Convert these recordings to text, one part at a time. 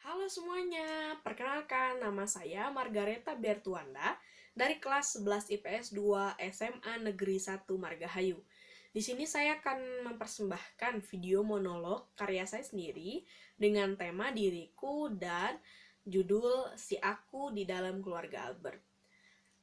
Halo semuanya, perkenalkan nama saya Margareta Bertuanda dari kelas 11 IPS 2 SMA Negeri 1 Margahayu. Di sini saya akan mempersembahkan video monolog karya saya sendiri dengan tema diriku dan judul Si Aku di Dalam Keluarga Albert.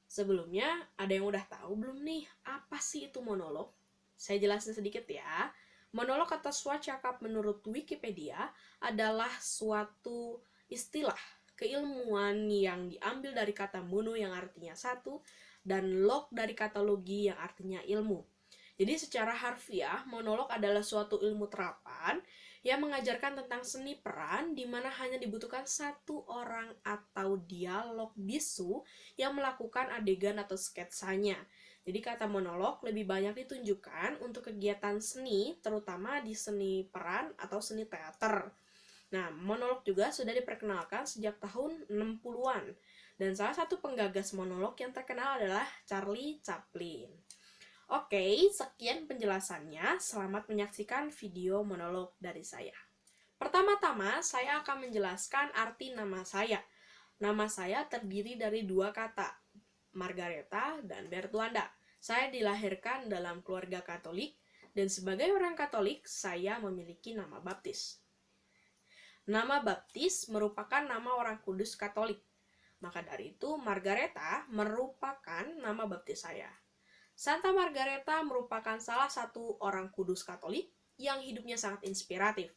Sebelumnya, ada yang udah tahu belum nih apa sih itu monolog? Saya jelasin sedikit ya. Monolog atau swacakap menurut Wikipedia adalah suatu istilah keilmuan yang diambil dari kata mono yang artinya satu dan log dari kata logi yang artinya ilmu. Jadi secara harfiah, monolog adalah suatu ilmu terapan yang mengajarkan tentang seni peran di mana hanya dibutuhkan satu orang atau dialog bisu yang melakukan adegan atau sketsanya. Jadi kata monolog lebih banyak ditunjukkan untuk kegiatan seni, terutama di seni peran atau seni teater. Nah, monolog juga sudah diperkenalkan sejak tahun 60-an. Dan salah satu penggagas monolog yang terkenal adalah Charlie Chaplin. Oke, sekian penjelasannya. Selamat menyaksikan video monolog dari saya. Pertama-tama, saya akan menjelaskan arti nama saya. Nama saya terdiri dari dua kata, Margareta dan Bertuanda. Saya dilahirkan dalam keluarga Katolik, dan sebagai orang Katolik, saya memiliki nama baptis. Nama baptis merupakan nama orang kudus Katolik. Maka dari itu, Margareta merupakan nama baptis saya. Santa Margareta merupakan salah satu orang kudus Katolik yang hidupnya sangat inspiratif.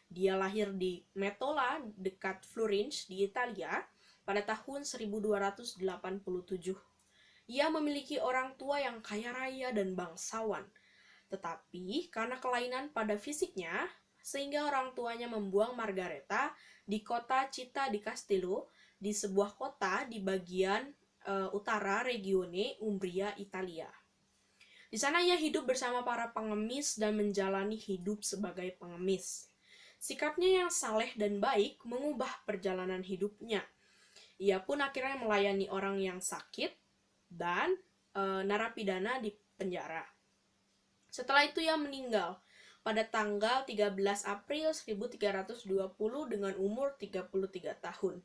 Dia lahir di Metola, dekat Florence, di Italia, pada tahun 1287. Ia memiliki orang tua yang kaya raya dan bangsawan. Tetapi karena kelainan pada fisiknya, sehingga orang tuanya membuang Margareta di kota Città di Castello, di sebuah kota di bagian utara regione Umbria, Italia. Di sana ia hidup bersama para pengemis dan menjalani hidup sebagai pengemis. Sikapnya yang saleh dan baik mengubah perjalanan hidupnya. Ia pun akhirnya melayani orang yang sakit dan narapidana di penjara. Setelah itu ia meninggal pada tanggal 13 April 1320 dengan umur 33 tahun.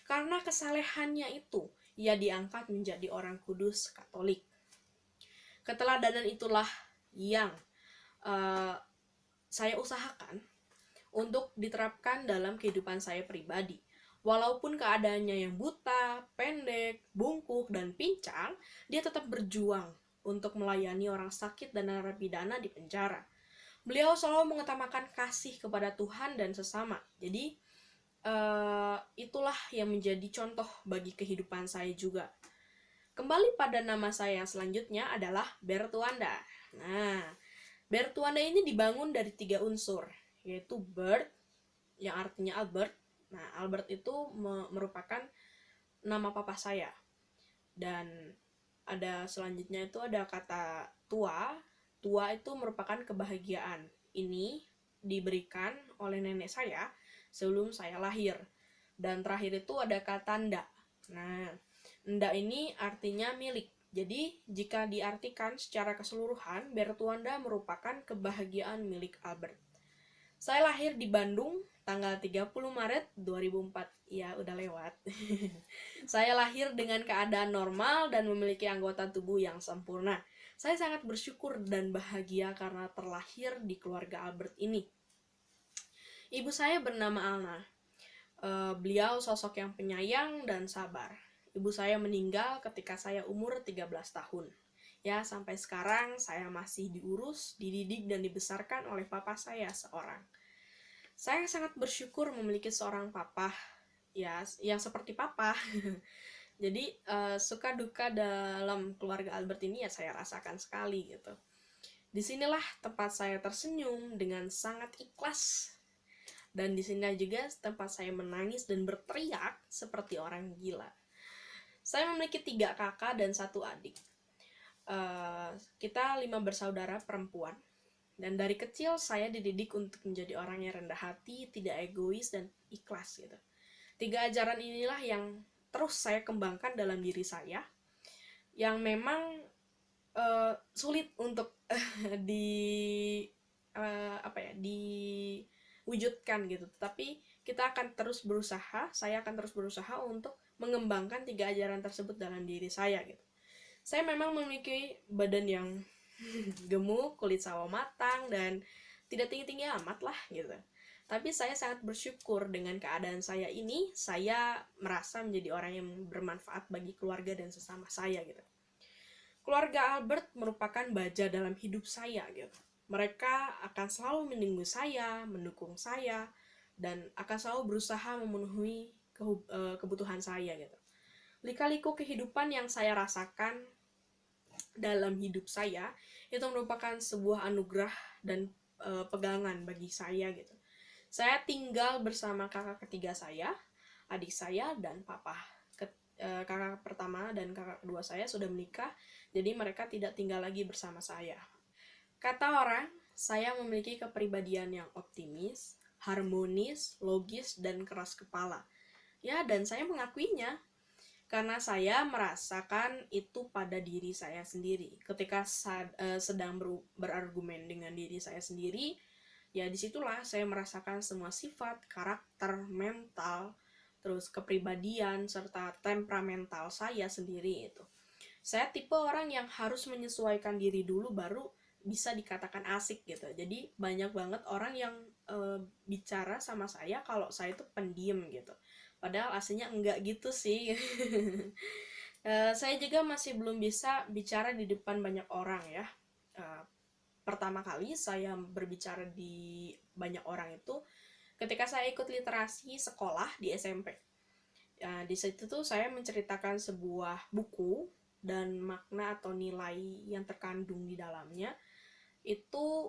Karena kesalehannya itu, ia diangkat menjadi orang kudus Katolik. Keteladanan itulah yang saya usahakan untuk diterapkan dalam kehidupan saya pribadi. Walaupun keadaannya yang buta, pendek, bungkuk, dan pincang, dia tetap berjuang untuk melayani orang sakit dan narapidana di penjara. Beliau selalu mengutamakan kasih kepada Tuhan dan sesama. Jadi, itulah yang menjadi contoh bagi kehidupan saya juga. Kembali pada nama saya yang selanjutnya adalah Bertuanda. Nah, Bertuanda ini dibangun dari 3 unsur, yaitu Bert, yang artinya Albert. Nah, Albert itu merupakan nama papa saya. Dan ada selanjutnya itu ada kata tua. Tua itu merupakan kebahagiaan. Ini diberikan oleh nenek saya sebelum saya lahir. Dan terakhir itu ada kata nda. Nah, nda ini artinya milik. Jadi, jika diartikan secara keseluruhan, Bertuanda merupakan kebahagiaan milik Albert. Saya lahir di Bandung tanggal 30 Maret 2004. Ya, udah lewat. Saya lahir dengan keadaan normal dan memiliki anggota tubuh yang sempurna. Saya sangat bersyukur dan bahagia karena terlahir di keluarga Albert ini. Ibu saya bernama Alna. Beliau sosok yang penyayang dan sabar. Ibu saya meninggal ketika saya umur 13 tahun. Ya, sampai sekarang saya masih diurus, dididik, dan dibesarkan oleh papa saya seorang. Saya sangat bersyukur memiliki seorang papa, ya, yang seperti papa. Jadi, suka duka dalam keluarga Albert ini ya saya rasakan sekali gitu. Disinilah tempat saya tersenyum dengan sangat ikhlas. Dan disini juga tempat saya menangis dan berteriak seperti orang gila. Saya memiliki 3 kakak dan 1 adik. Kita 5 bersaudara perempuan. Dan dari kecil saya dididik untuk menjadi orang yang rendah hati, tidak egois, dan ikhlas gitu. 3 ajaran inilah yang terus saya kembangkan dalam diri saya, yang memang sulit untuk diwujudkan gitu. Tapi kita akan terus berusaha, saya akan terus berusaha untuk mengembangkan 3 ajaran tersebut dalam diri saya gitu. Saya memang memiliki badan yang gemuk, kulit sawo matang, dan tidak tinggi-tinggi amat lah gitu. Tapi saya sangat bersyukur dengan keadaan saya ini, saya merasa menjadi orang yang bermanfaat bagi keluarga dan sesama saya gitu. Keluarga Albert merupakan baja dalam hidup saya gitu. Mereka akan selalu menunggu saya, mendukung saya, dan akan selalu berusaha memenuhi kebutuhan saya gitu. Lika-liku kehidupan yang saya rasakan dalam hidup saya itu merupakan sebuah anugerah dan pegangan bagi saya gitu. Saya tinggal bersama kakak ketiga saya, adik saya, dan papa. Kakak pertama dan kakak kedua saya sudah menikah, jadi mereka tidak tinggal lagi bersama saya. Kata orang, saya memiliki kepribadian yang optimis, harmonis, logis, dan keras kepala. Ya, dan saya mengakuinya karena saya merasakan itu pada diri saya sendiri. Ketika sedang berargumen dengan diri saya sendiri, ya disitulah saya merasakan semua sifat, karakter, mental, terus kepribadian, serta temperamental saya sendiri itu. Saya tipe orang yang harus menyesuaikan diri dulu baru bisa dikatakan asik gitu. Jadi banyak banget orang yang bicara sama saya kalau saya itu pendiam gitu. Padahal aslinya enggak gitu sih. Saya juga masih belum bisa bicara di depan banyak orang ya. Pertama kali saya berbicara di banyak orang itu ketika saya ikut literasi sekolah di SMP. Di situ tuh saya menceritakan sebuah buku dan makna atau nilai yang terkandung di dalamnya itu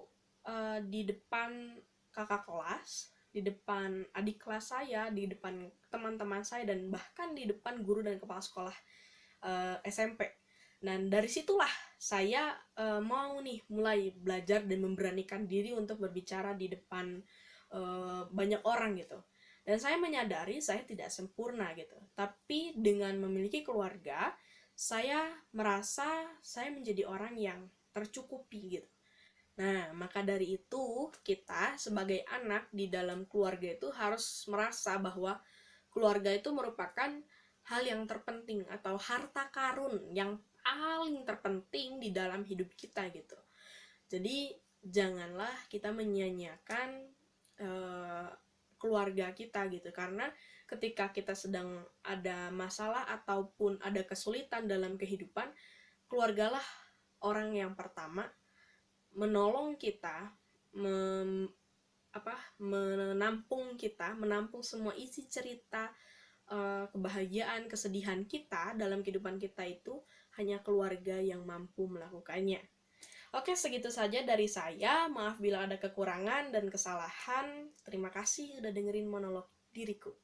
di depan kakak kelas, di depan adik kelas saya, di depan teman-teman saya, dan bahkan di depan guru dan kepala sekolah SMP. Dan dari situlah saya mau nih mulai belajar dan memberanikan diri untuk berbicara di depan banyak orang gitu. Dan saya menyadari saya tidak sempurna gitu. Tapi dengan memiliki keluarga, saya merasa saya menjadi orang yang tercukupi gitu. Nah, maka dari itu kita sebagai anak di dalam keluarga itu harus merasa bahwa keluarga itu merupakan hal yang terpenting atau harta karun yang paling terpenting di dalam hidup kita gitu. Jadi janganlah kita menyia-nyiakan keluarga kita gitu, karena ketika kita sedang ada masalah ataupun ada kesulitan dalam kehidupan, keluargalah orang yang pertama menolong kita, menampung semua isi cerita, kebahagiaan, kesedihan kita dalam kehidupan kita itu hanya keluarga yang mampu melakukannya. Oke, segitu saja dari saya. Maaf bila ada kekurangan dan kesalahan. Terima kasih udah dengerin monolog diriku.